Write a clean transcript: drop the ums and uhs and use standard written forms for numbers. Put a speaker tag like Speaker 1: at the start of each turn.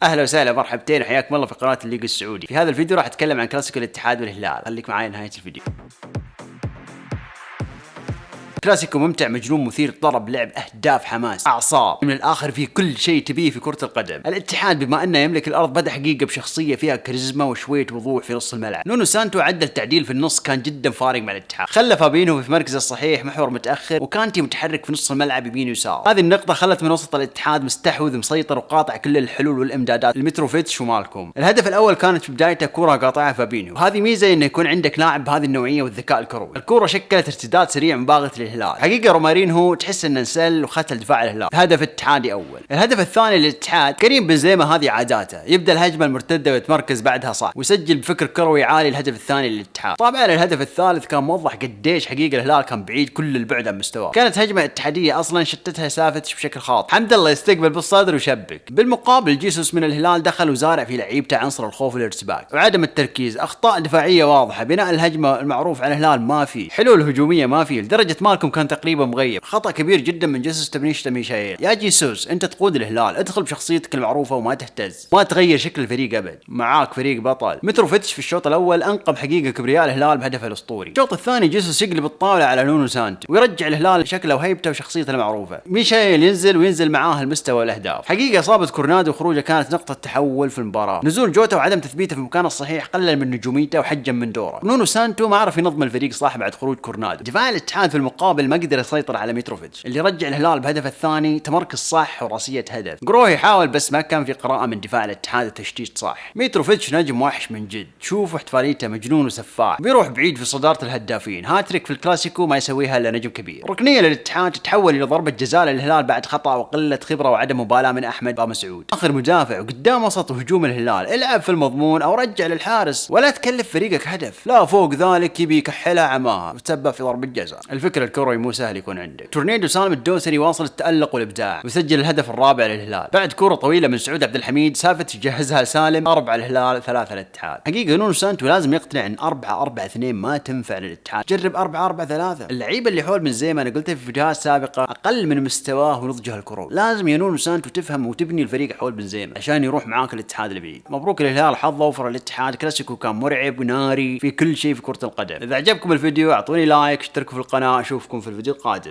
Speaker 1: اهلا وسهلا مرحبتين وحياكم الله في قناه الليج السعودي. في هذا الفيديو راح اتكلم عن كلاسيكو الاتحاد والهلال، خليك معي لنهايه الفيديو. كلاسيكو ممتع مجنون مثير طرب، لعب، اهداف، حماس، اعصاب، من الاخر في كل شيء تبيه في كرة القدم. الاتحاد بما انه يملك الارض بدا حقيقة بشخصية فيها كاريزما وشوية وضوح في نص الملعب. نونو سانتو عدل تعديل في النص كان جدا فارق مع الاتحاد، خلى فابينو في مركزه الصحيح محور متاخر، وكانتي متحرك في نص الملعب يمين ويسار. هذه النقطة خلت من وسط الاتحاد مستحوذ مسيطر وقاطع كل الحلول والامدادات لمتروفيتش ومالكوم. الهدف الاول كانت في بدايته كرة قاطعها فابينو، وهذه ميزة انه يكون عندك لاعب بهذه النوعية والذكاء الكروي. الكرة شكلت ارتداد سريع مباغت للهلال، حقيقة مارينهو تحس انه انسل وختل دفاع الهلال. هدف اتحادي اول. الهدف الثاني للاتحاد كريم بنزيما، هذه عاداته، يبدا الهجمه المرتده ويتمركز بعدها صح ويسجل بفكر كروي عالي. الهدف الثاني للاتحاد. طبعا الهدف الثالث كان موضح قديش حقيقه الهلال كان بعيد كل البعد عن مستواه. كانت هجمه اتحاديه اصلا شتتها سافتش بشكل خاطئ. حمد الله يستقبل بالصدر ويشبك. بالمقابل جيسوس من الهلال دخل وزارع في لعيبته عنصر الخوف والارتباك وعدم التركيز، اخطاء دفاعيه واضحه، بناء الهجمه المعروف عن الهلال ما في، حلول هجوميه ما في، لدرجه مالكم كان تقريبا مغيب. خطأ كبير جدا من جيسوس تبنيشته ميشايل. يا جيسوس انت تقود الهلال، ادخل بشخصيتك المعروفه وما تهتز، ما تغير شكل الفريق ابد، معاك فريق بطل. متروفيتش في الشوط الاول انقذ حقيقه كبرياء الهلال بهدفه الاسطوري. الشوط الثاني جيسوس يقلب الطاوله على نونو سانتو ويرجع الهلال شكله وهيبته وشخصيته المعروفه. ميشايل ينزل وينزل معاه المستوى والاهداف. حقيقه اصابه كورنادو وخروجه كانت نقطه تحول في المباراه. نزول جوتا وعدم تثبيته في مكانه الصحيح قلل من نجوميته وحجم من دوره. نونو سانتو ما عرف ينظم الفريق صح بعد خروج كورنادو. دفاع الاتحاد في المقابل ما قدر يسيطر على متروفيتش اللي رجع الهلال بهدف الثاني، تمركز صح وراسية هدف. قروهي حاول بس ما كان في قراءة من دفاع الاتحاد وتشتيت صح. ميتروفيتش نجم وحش من جد، شوفوا احتفاليته مجنون وسفاح، بيروح بعيد في صدارة الهدافين. هاتريك في الكلاسيكو ما يسويها الا نجم كبير. ركنية للاتحاد تتحول الى ضربة جزاء للهلال بعد خطأ وقلة خبرة وعدم مبالاة من احمد بامسعود. اخر مدافع وقدام وسط وهجوم الهلال، العب في المضمون او رجع للحارس ولا تكلف فريقك هدف. لا فوق ذلك يبي يكحلها عماها وتسبب في ضربة جزاء. الفكر الكروي مو سهل يكون عندك. تورنيدو سالم الدوسري واصل التألق والابداع وسجل الهدف الرابع للهلال بعد كرة طويلة من سعود عبد الحميد. سافت يجهزها لسالم، 4 الهلال 3 الاتحاد. حقيقة نونو سانتو لازم يقتنع ان 4-4-2 ما تنفع للاتحاد، جرب 4-4-3. اللعيبة اللي حول بنزيما انا قلتها في فيديوهات سابقة اقل من مستواه ونضجه الكروي. لازم يا نونو سانتو تفهم وتبني الفريق حول بنزيما عشان يروح معاك الاتحاد البعيد. مبروك الهلال، حظ اوفر الاتحاد. كلاسيكو كان مرعب وناري في كل شيء في كرة القدم. اذا عجبكم الفيديو اعطوني لايك، اشتركوا في القناة، اشوفكم في الفيديو القادم.